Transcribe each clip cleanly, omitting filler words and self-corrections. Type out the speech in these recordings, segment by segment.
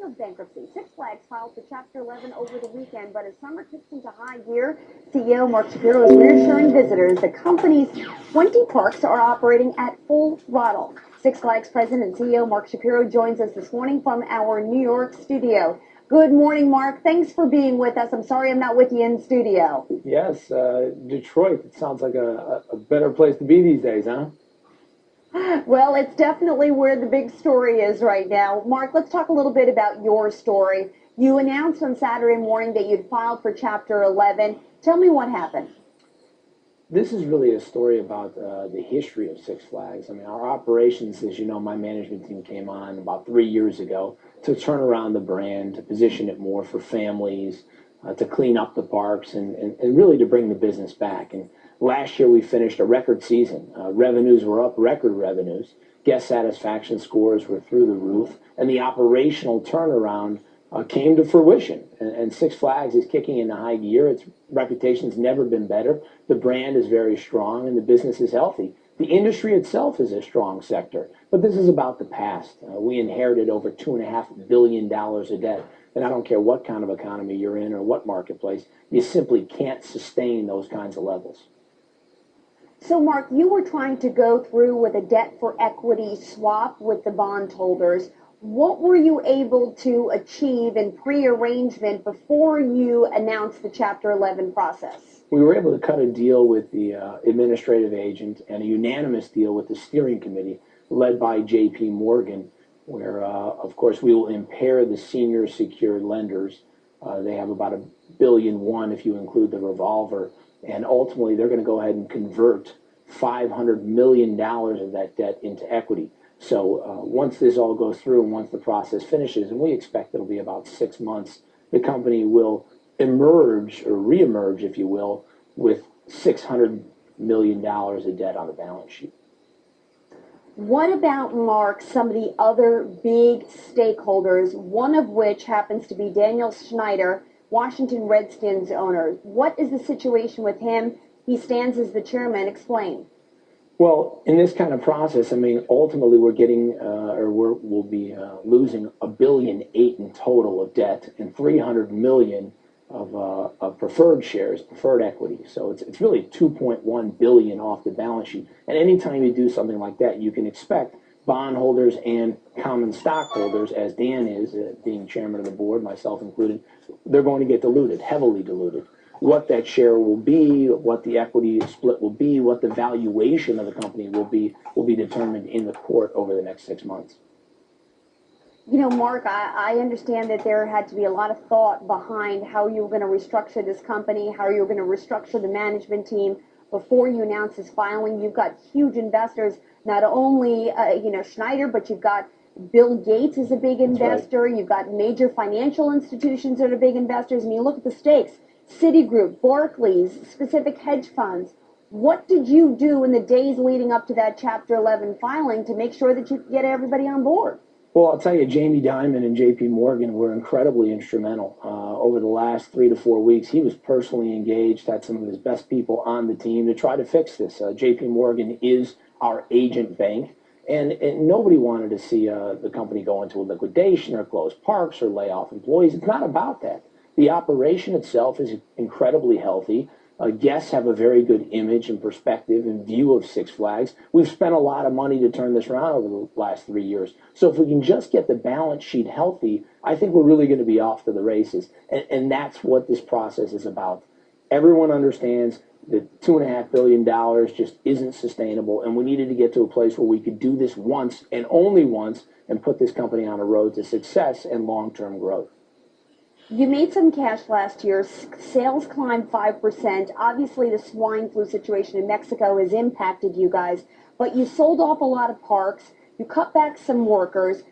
of bankruptcy, Six Flags filed for Chapter 11 over the weekend, but as summer kicks into high gear, CEO Mark Shapiro is reassuring visitors the company's 20 parks are operating at full throttle. Six Flags President and CEO Mark Shapiro joins us this morning from our New York studio. Good morning, Mark. Thanks for being with us. I'm sorry I'm not with you in studio. Yes, Detroit. It sounds like a better place to be these days, huh? Well, it's definitely where the big story is right now. Mark, let's talk a little bit about your story. You announced on Saturday morning that you'd filed for Chapter 11. Tell me what happened. This is really a story about the history of Six Flags. I mean, our operations, as you know, my management team came on about 3 years ago to turn around the brand, to position it more for families, to clean up the parks, and really to bring the business back. And last year we finished a record season. Revenues were up, record revenues. Guest satisfaction scores were through the roof, and the operational turnaround came to fruition. And Six Flags is kicking into high gear. Its reputation's never been better. The brand is very strong, and the business is healthy. The industry itself is a strong sector, but this is about the past. We inherited over $2.5 billion of debt, and I don't care what kind of economy you're in or what marketplace, you simply can't sustain those kinds of levels. So, Mark, you were trying to go through with a debt for equity swap with the bondholders. What were you able to achieve in pre-arrangement before you announced the Chapter 11 process? We were able to cut a deal with the administrative agent and a unanimous deal with the steering committee led by JP Morgan, where, of course, we will impair the senior secured lenders. They have about $1.1 billion if you include the revolver. And ultimately, they're going to go ahead and convert $500 million of that debt into equity. So once this all goes through and once the process finishes, and we expect it'll be about 6 months, the company will emerge or reemerge, if you will, with $600 million of debt on the balance sheet. What about, Mark, some of the other big stakeholders, one of which happens to be Daniel Snyder, Washington Redskins owner? What is the situation with him? He stands as the chairman. Explain. Well, in this kind of process, I mean, ultimately we're getting, we'll be losing $1.8 billion in total of debt and $300 million of preferred shares, preferred equity. So it's really $2.1 billion off the balance sheet. And anytime you do something like that, you can expect bondholders and common stockholders, as Dan is, being chairman of the board, myself included, they're going to get diluted, heavily diluted. What that share will be, what the equity split will be, what the valuation of the company will be determined in the court over the next 6 months. You know, Mark, I understand that there had to be a lot of thought behind how you were going to restructure this company, how you were going to restructure the management team before you announced this filing. You've got huge investors, not only, Schneider, but you've got Bill Gates is a big investor. Right. You've got major financial institutions that are big investors. And you look at the stakes. Citigroup, Barclays, specific hedge funds. What did you do in the days leading up to that Chapter 11 filing to make sure that you could get everybody on board? Well, I'll tell you, Jamie Dimon and JP Morgan were incredibly instrumental over the last 3 to 4 weeks. He was personally engaged, had some of his best people on the team to try to fix this. JP Morgan is our agent bank, and nobody wanted to see the company go into a liquidation or close parks or lay off employees. It's not about that. The operation itself is incredibly healthy. Guests have a very good image and perspective and view of Six Flags. We've spent a lot of money to turn this around over the last 3 years. So if we can just get the balance sheet healthy, I think we're really going to be off to the races. And that's what this process is about. Everyone understands that $2.5 billion just isn't sustainable, and we needed to get to a place where we could do this once and only once and put this company on a road to success and long-term growth. You made some cash last year. Sales climbed 5%. Obviously, the swine flu situation in Mexico has impacted you guys, but you sold off a lot of parks. You cut back some workers.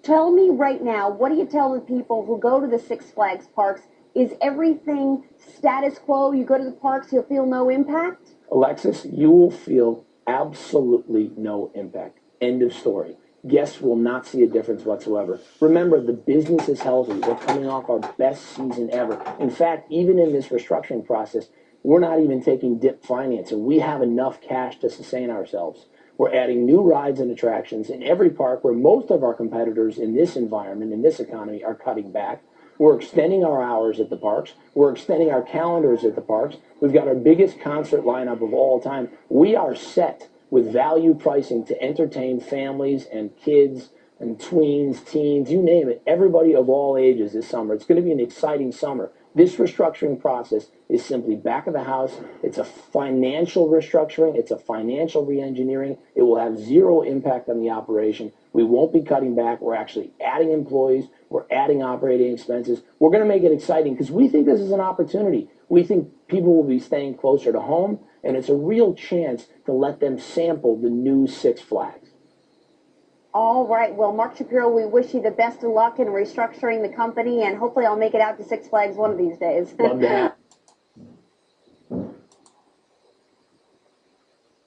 Tell me right now, what do you tell the people who go to the Six Flags parks? Is everything status quo? You go to the parks, you'll feel no impact? Alexis, you will feel absolutely no impact. End of story. Guests will not see a difference whatsoever. Remember, the business is healthy. We're coming off our best season ever. In fact, even in this restructuring process, we're not even taking dip financing. We have enough cash to sustain ourselves. We're adding new rides and attractions in every park where most of our competitors in this environment, in this economy, are cutting back. We're extending our hours at the parks. We're extending our calendars at the parks. We've got our biggest concert lineup of all time. We are set with value pricing to entertain families and kids and tweens, teens, you name it, everybody of all ages this summer. It's going to be an exciting summer. This restructuring process is simply back of the house. It's a financial restructuring. It's a financial reengineering. It will have zero impact on the operation. We won't be cutting back. We're actually adding employees. We're adding operating expenses. We're going to make it exciting because we think this is an opportunity. We think people will be staying closer to home, and it's a real chance to let them sample the new Six Flags. All right. Well, Mark Shapiro, we wish you the best of luck in restructuring the company, and hopefully I'll make it out to Six Flags one of these days. Love to have